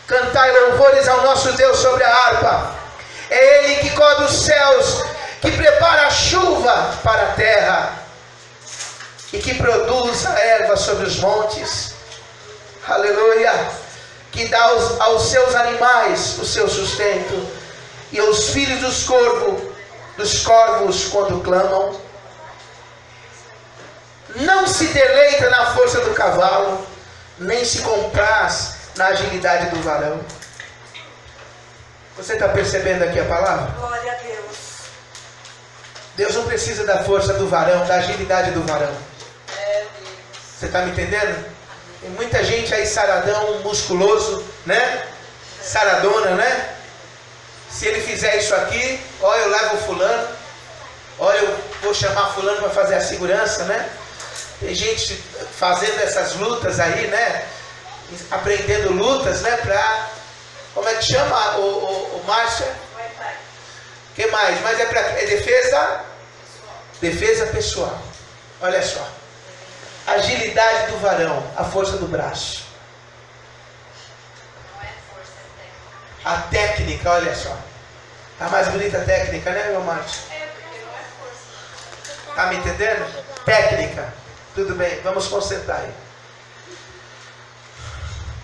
Cantai louvores ao nosso Deus sobre a harpa. É Ele que cobre os céus, que prepara a chuva para a terra e que produz a erva sobre os montes. Aleluia. Que dá aos seus animais o seu sustento, e aos filhos dos corvos quando clamam. Não se deleita na força do cavalo, nem se compraz na agilidade do varão. Você está percebendo aqui a palavra? Glória a Deus. Deus não precisa da força do varão, da agilidade do varão. Você está me entendendo? Tem muita gente aí saradão, musculoso, né? Saradona, né? Se ele fizer isso aqui, ó, eu levo o fulano, ó, eu vou chamar fulano para fazer a segurança, né? Tem gente fazendo essas lutas aí, né? Aprendendo lutas, né? Pra, como é que chama o Márcia? O que mais? Mas é defesa pessoal. Olha só. Agilidade do varão, a força do braço. Não é força, é técnica. A técnica, olha só. Tá mais bonita a técnica, né, meu Márcio? É, porque não é força. Tá me entendendo? Técnica. Tudo bem, vamos concentrar aí.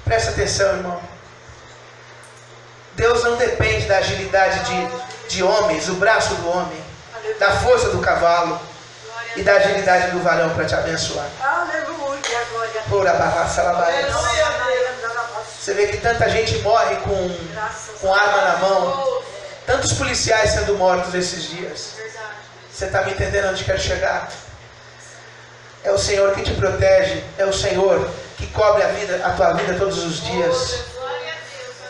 Presta atenção, irmão. Deus não depende da agilidade de homens, o braço do homem, da força do cavalo e da agilidade do varão para te abençoar. Aleluia, glória a Por a barraça labaia. Você vê que tanta gente morre com arma na mão. Tantos policiais sendo mortos esses dias. Você está me entendendo onde quero chegar? É o Senhor que te protege. É o Senhor que cobre a tua vida todos os dias.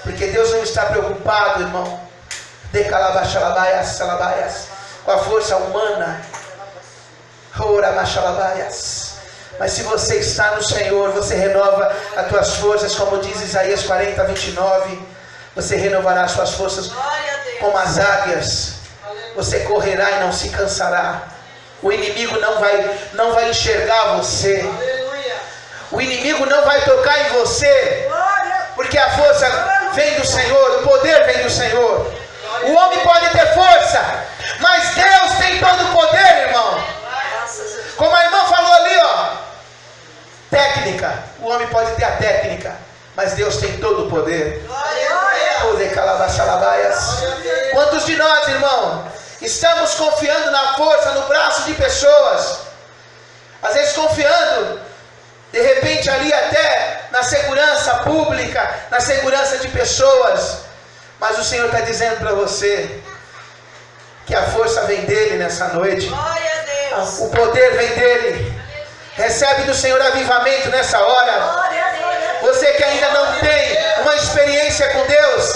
Porque Deus não está preocupado, irmão, com a força humana. Mas se você está no Senhor, você renova as tuas forças, como diz Isaías 40, 29. Você renovará as suas forças como as águias. Você correrá e não se cansará. O inimigo não vai enxergar você. O inimigo não vai tocar em você. Porque a força vem do Senhor, o poder vem do Senhor. O homem pode ter força, mas Deus tem todo o poder, irmão. Como a irmã falou ali, ó. Técnica. O homem pode ter a técnica, mas Deus tem todo o poder. Quantos de nós, irmão, estamos confiando na força, no braço de pessoas? Às vezes confiando, de repente ali até na segurança pública, na segurança de pessoas. Mas o Senhor está dizendo para você que a força vem dele nessa noite. O poder vem dele. Recebe do Senhor avivamento nessa hora. Você que ainda não tem uma experiência com Deus,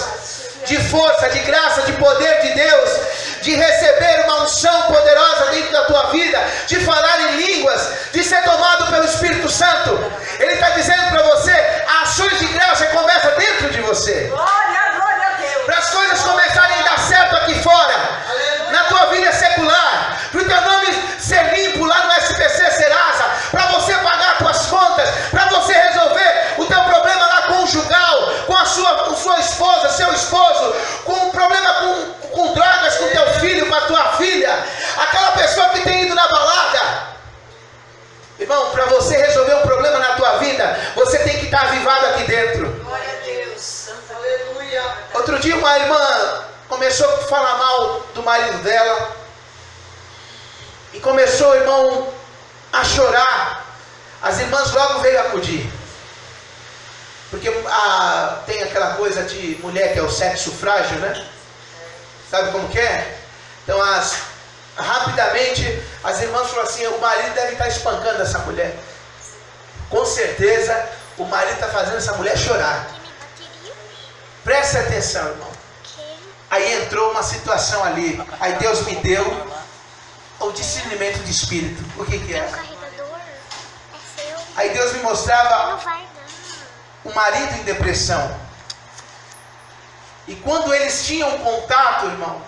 de força, de graça, de poder de Deus, de receber uma unção poderosa dentro da tua vida, de falar em línguas, de ser tomado pelo Espírito Santo. Ele está dizendo para você, ações de graça começam dentro de você. Para as coisas começarem a dar certo aqui fora, na tua vida secular, para o teu nome ser limpo lá no SPC Serasa, para você pagar as tuas contas, para você resolver o teu problema lá conjugal, com a sua esposa, seu esposo, com um problema com drogas, com teu filho, com a tua filha, aquela pessoa que tem ido na balada. Irmão, para você resolver um problema na tua vida, você tem que estar avivado aqui dentro. Glória a Deus. Aleluia. Outro dia uma irmã começou a falar mal do marido dela. E começou, irmão, a chorar. As irmãs logo veio acudir. Porque tem aquela coisa de mulher que é o sexo frágil, né? Sabe como que é? Então rapidamente as irmãs falaram assim, o marido deve estar espancando essa mulher. Com certeza o marido está fazendo essa mulher chorar. Preste atenção, irmão. Aí entrou uma situação ali. Aí Deus me deu o discernimento de espírito. O que era? Aí Deus me mostrava o marido em depressão. E quando eles tinham contato, irmão,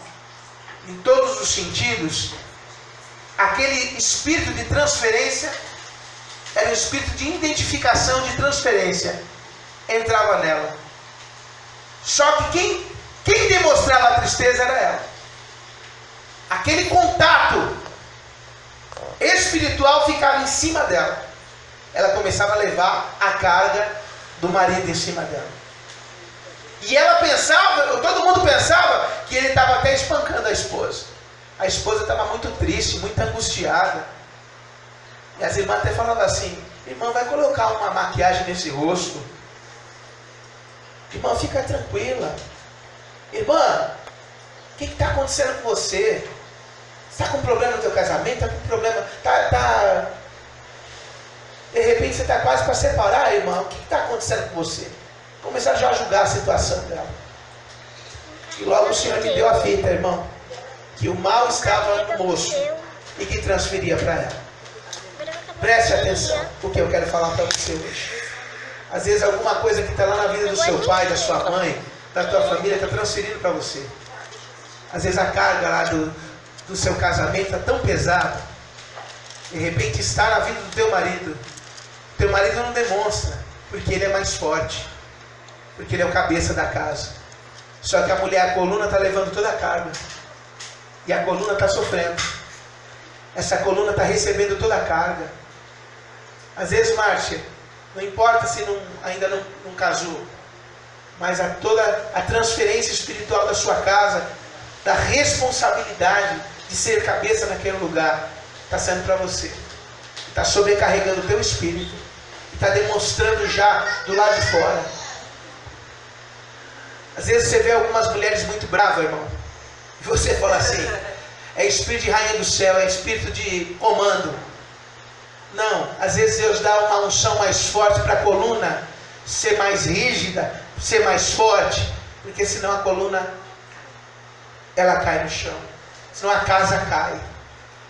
em todos os sentidos, aquele espírito de transferência era um espírito de identificação, de transferência, entrava nela. Só que quem demonstrava a tristeza era ela. Aquele contato espiritual ficava em cima dela. Ela começava a levar a carga do marido em cima dela. E ela pensava, todo mundo pensava que ele estava até espancando a esposa. A esposa estava muito triste, muito angustiada. E as irmãs até falavam assim: irmã, vai colocar uma maquiagem nesse rosto. Irmã, fica tranquila. Irmã, o que está acontecendo com você? Você está com problema no teu casamento? Está com problema? De repente você está quase para separar, irmã. O que está acontecendo com você? Começaram já a julgar a situação dela. E logo o Senhor me deu a fita, irmão, que o mal estava no moço e que transferia para ela. Preste atenção, porque eu quero falar para você hoje. Às vezes alguma coisa que está lá na vida do seu pai, da sua mãe, da tua família, está transferindo para você. Às vezes a carga lá do seu casamento está tão pesada. De repente está na vida do teu marido. Teu marido não demonstra, porque ele é mais forte, porque ele é o cabeça da casa. Só que a mulher, a coluna, está levando toda a carga. E a coluna está sofrendo. Essa coluna está recebendo toda a carga. Às vezes, Márcia, não importa se ainda não casou, mas toda a transferência espiritual da sua casa, da responsabilidade de ser cabeça naquele lugar, está sendo para você. Está sobrecarregando o teu espírito. Está demonstrando já do lado de fora. Às vezes você vê algumas mulheres muito bravas, irmão. E você fala assim: é espírito de rainha do céu, é espírito de comando. Não, às vezes Deus dá uma unção mais forte para a coluna ser mais rígida, ser mais forte, porque senão a coluna ela cai no chão, senão a casa cai.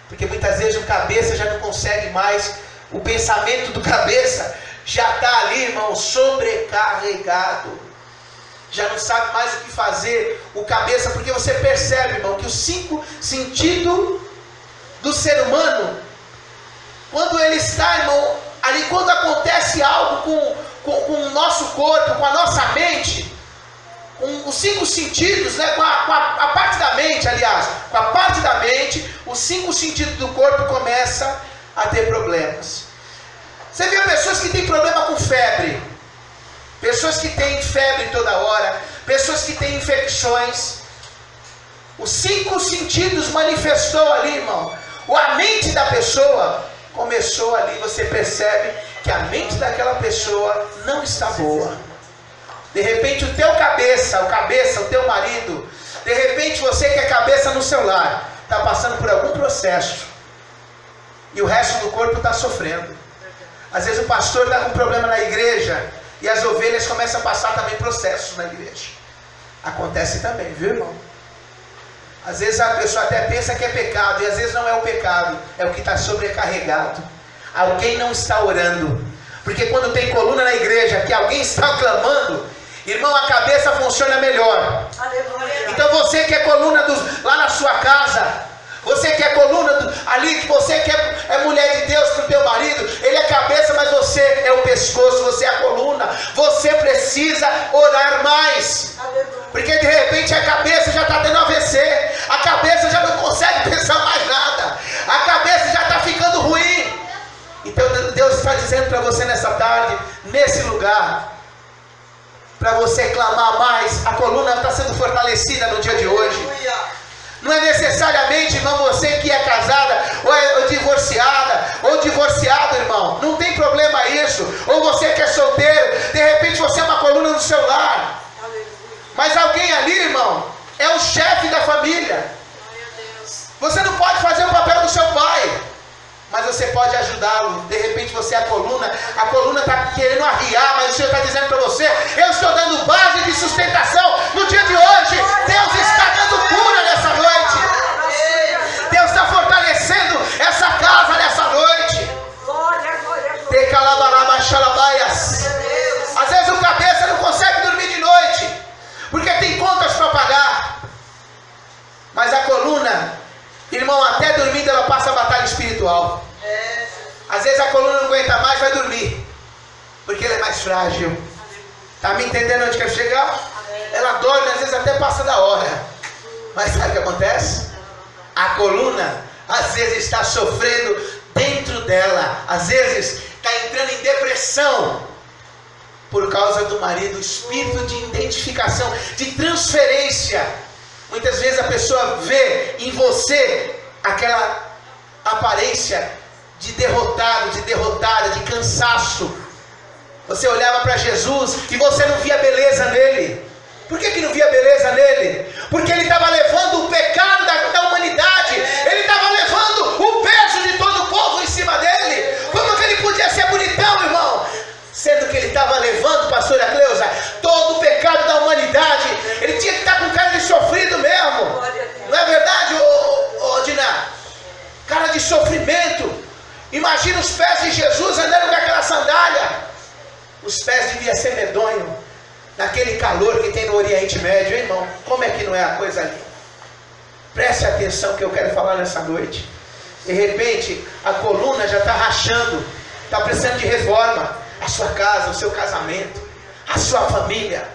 Porque muitas vezes o cabeça já não consegue mais, o pensamento do cabeça já está ali, irmão, sobrecarregado. Já não sabe mais o que fazer, o cabeça, porque você percebe, irmão, que os 5 sentidos do ser humano, quando ele está, irmão, ali, quando acontece algo com o nosso corpo, com a nossa mente, com os 5 sentidos, né, com a parte da mente, aliás, com a parte da mente, os 5 sentidos do corpo começam a ter problemas. Você vê pessoas que têm problema com febre, pessoas que têm febre toda hora, pessoas que têm infecções. Os 5 sentidos manifestou ali, irmão. A mente da pessoa começou ali, você percebe que a mente daquela pessoa não está boa. De repente o teu cabeça, o teu marido, de repente você que é cabeça no seu lar, está passando por algum processo. E o resto do corpo está sofrendo. Às vezes o pastor está com problema na igreja, e as ovelhas começam a passar também processos na igreja. Acontece também, viu, irmão? Às vezes a pessoa até pensa que é pecado, e às vezes não é o pecado, é o que está sobrecarregado. Alguém não está orando. Porque quando tem coluna na igreja, que alguém está clamando, irmão, a cabeça funciona melhor. Aleluia. Então você que é coluna lá na sua casa, você que é coluna ali, que você que é mulher de Deus para o teu marido, ele é cabeça, mas você é o pescoço, você é a coluna. Você precisa orar mais. Porque de repente a cabeça já está tendo AVC, a cabeça já não consegue pensar mais nada, a cabeça já está ficando ruim. Então Deus está dizendo para você nessa tarde, nesse lugar, para você clamar mais. A coluna está sendo fortalecida no dia de hoje. Não é necessariamente, irmão, você que é casada, ou divorciada, ou divorciado, irmão. Não tem problema isso. Ou você que é solteiro, de repente você é uma coluna no seu lar. Mas alguém ali, irmão, é o chefe da família. Você não pode fazer o papel do seu pai, mas você pode ajudá-lo. De repente você é a coluna está querendo arriar, mas o Senhor está dizendo para você: eu estou dando base de sustentação no dia de hoje. Deus está dando cura nessa noite. Deus está fortalecendo essa casa nessa noite. Às vezes o cabeça não consegue dormir de noite, porque tem contas para pagar. Mas a coluna, irmão, até dormindo ela passa a batalha espiritual. Às vezes a coluna não aguenta mais, vai dormir, porque ela é mais frágil. Está me entendendo onde quer chegar? Ela dorme, às vezes até passa da hora. Mas sabe o que acontece? A coluna, às vezes está sofrendo dentro dela. Às vezes está entrando em depressão. Por causa do marido, espírito de identificação, de transferência. Muitas vezes a pessoa vê em você aquela aparência de derrotado, de derrotada, de cansaço. Você olhava para Jesus e você não via beleza nele. Por que não via beleza nele? Porque ele estava levando o pecado da humanidade. Ele estava levando o peso de todo o povo em cima dele. Como que ele podia ser bonitão, irmão? Sendo que ele estava levando, pastora Cleusa, todo o pecado da humanidade. Ele tinha que estar com cara de sofrido mesmo. Não é verdade, ô Diná? Cara de sofrimento. Imagina os pés de Jesus andando com aquela sandália. Os pés deviam ser medonhos. Naquele calor que tem no Oriente Médio, hein, irmão? Como é que não é a coisa ali? Preste atenção que eu quero falar nessa noite. De repente, a coluna já está rachando. Está precisando de reforma. A sua casa, o seu casamento, a sua família.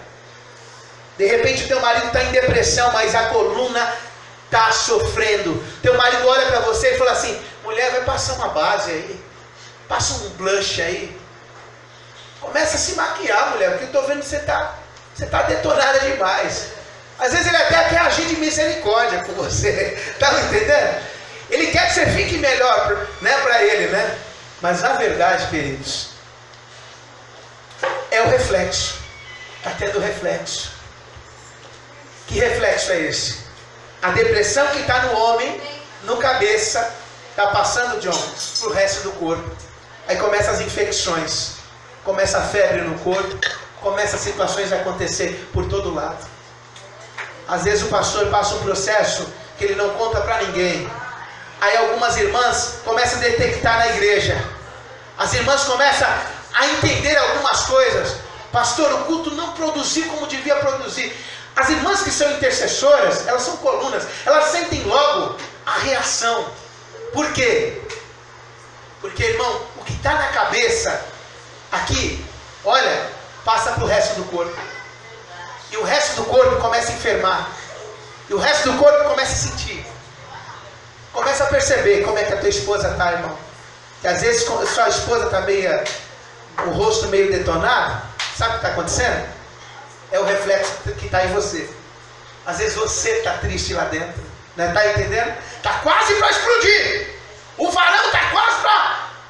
De repente, teu marido está em depressão, mas a coluna está sofrendo. Teu marido olha para você e fala assim: mulher, vai passar uma base aí. Passa um blush aí. Começa a se maquiar, mulher, porque eu estou vendo que você tá detonada demais. Às vezes ele até quer agir de misericórdia com você. Está me entendendo? Ele quer que você fique melhor, né, para ele, né? Mas na verdade, queridos, é o reflexo. Está tendo reflexo. Que reflexo é esse? A depressão que está no homem, no cabeça, está passando, John, para o resto do corpo. Aí começam as infecções. Começa a febre no corpo. Começa as situações a acontecer por todo lado. Às vezes o pastor passa um processo que ele não conta para ninguém. Aí algumas irmãs começam a detectar na igreja. As irmãs começam a entender algumas coisas. Pastor, o culto não produziu como devia produzir. As irmãs que são intercessoras, elas são colunas. Elas sentem logo a reação. Por quê? Porque, irmão, o que está na cabeça aqui, olha, passa para o resto do corpo. E o resto do corpo começa a enfermar. E o resto do corpo começa a sentir. Começa a perceber como é que a tua esposa está, irmão. Que às vezes sua esposa está meio, o rosto meio detonado. Sabe o que está acontecendo? É o reflexo que está em você. Às vezes você está triste lá dentro. Não está entendendo? Está quase para explodir. O varão está quase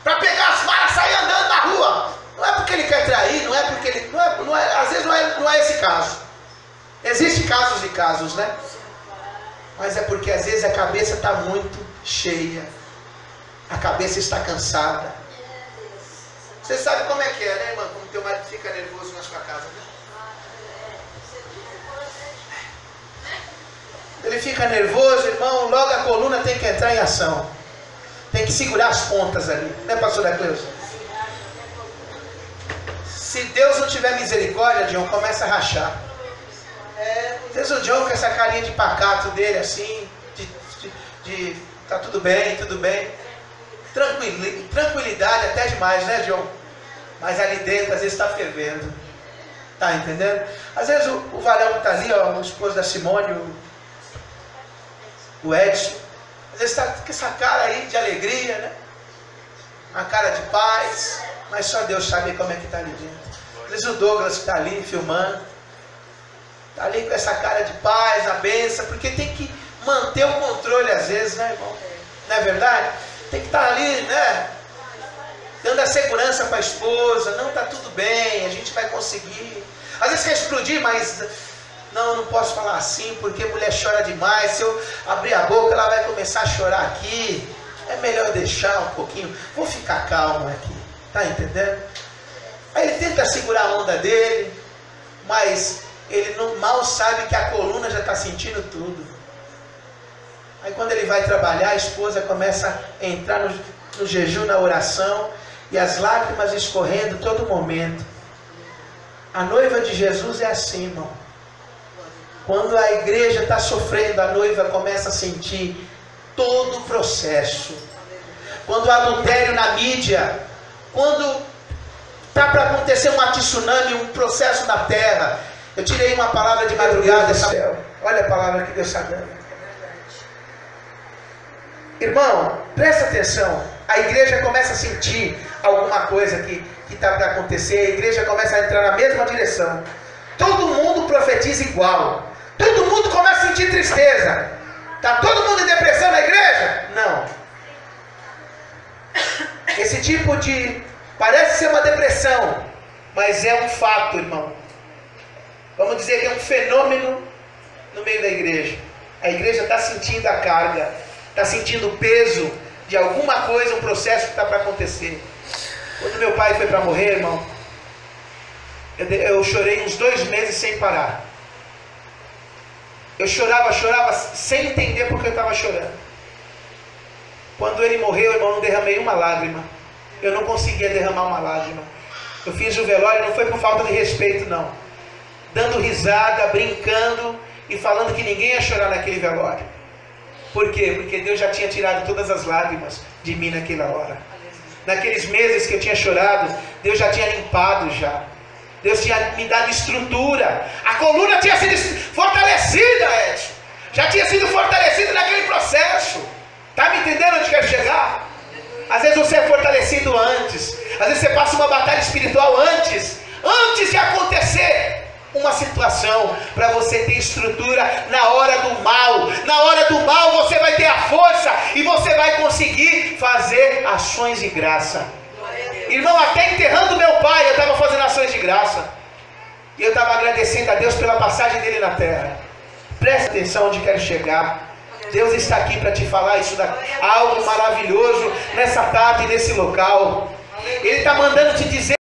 para pegar as varas e sair andando na rua. Não é porque ele quer trair, não é porque ele... às vezes não é esse caso. Existem casos e casos, né? Mas é porque às vezes a cabeça está muito cheia. A cabeça está cansada. Você sabe como é que é, né, irmão? Como teu marido fica nervoso na sua casa, né? Ele fica nervoso, irmão, logo a coluna tem que entrar em ação. Tem que segurar as pontas ali, né, pastora Cleusa? Se Deus não tiver misericórdia, John, começa a rachar. Às vezes o John com essa carinha de pacato dele, assim, tá tudo bem, tudo bem. Tranquilidade até demais, né, John? Mas ali dentro, às vezes está fervendo. Tá entendendo? Às vezes o varão que está ali, ó, o esposo da Simone, o Edson, às vezes está com essa cara aí de alegria, né? Uma cara de paz, mas só Deus sabe como é que está ali dentro. Às vezes o Douglas que está ali filmando, está ali com essa cara de paz, a benção, porque tem que manter o controle às vezes, né, irmão? Não é verdade? Tem que estar ali, né? Dando a segurança para a esposa. Não, está tudo bem, a gente vai conseguir. Às vezes quer explodir, mas não posso falar assim, porque a mulher chora demais. Se eu abrir a boca, ela vai começar a chorar aqui. É melhor deixar um pouquinho. Vou ficar calmo aqui. Tá entendendo? Aí ele tenta segurar a onda dele, mas ele mal sabe que a coluna já está sentindo tudo. Aí quando ele vai trabalhar, a esposa começa a entrar no jejum, na oração, e as lágrimas escorrendo todo momento. A noiva de Jesus é assim, irmão. Quando a igreja está sofrendo, a noiva começa a sentir todo o processo. Quando o adultério na mídia, quando Está para acontecer um tsunami, um processo na terra. Eu tirei uma palavra de madrugada. Olha a palavra que Deus está dando. Irmão, presta atenção. A igreja começa a sentir alguma coisa que está para acontecer. A igreja começa a entrar na mesma direção. Todo mundo profetiza igual. Todo mundo começa a sentir tristeza. Está todo mundo em depressão na igreja? Não. Esse tipo de... parece ser uma depressão, mas é um fato, irmão. Vamos dizer que é um fenômeno no meio da igreja. A igreja está sentindo a carga, está sentindo o peso de alguma coisa, um processo que está para acontecer. Quando meu pai foi para morrer, irmão, eu chorei uns 2 meses sem parar. Eu chorava sem entender porque eu estava chorando. Quando ele morreu, irmão, eu não derramei uma lágrima. Eu não conseguia derramar uma lágrima. Eu fiz o velório, não foi por falta de respeito, não. Dando risada, brincando e falando que ninguém ia chorar naquele velório. Por quê? Porque Deus já tinha tirado todas as lágrimas de mim naquela hora. Naqueles meses que eu tinha chorado, Deus já tinha limpado já. Deus tinha me dado estrutura. A coluna tinha sido fortalecida, Edson. Já tinha sido fortalecida naquele processo. Está me entendendo onde quero chegar? Às vezes você é fortalecido antes. Às vezes você passa uma batalha espiritual antes de acontecer uma situação, para você ter estrutura na hora do mal. Na hora do mal você vai ter a força e você vai conseguir fazer ações de graça. Irmão, até enterrando meu pai eu estava fazendo ações de graça. E eu estava agradecendo a Deus pela passagem dele na terra. Presta atenção onde quero chegar. Deus está aqui para te falar isso daqui, algo maravilhoso nessa tarde, nesse local. Ele está mandando te dizer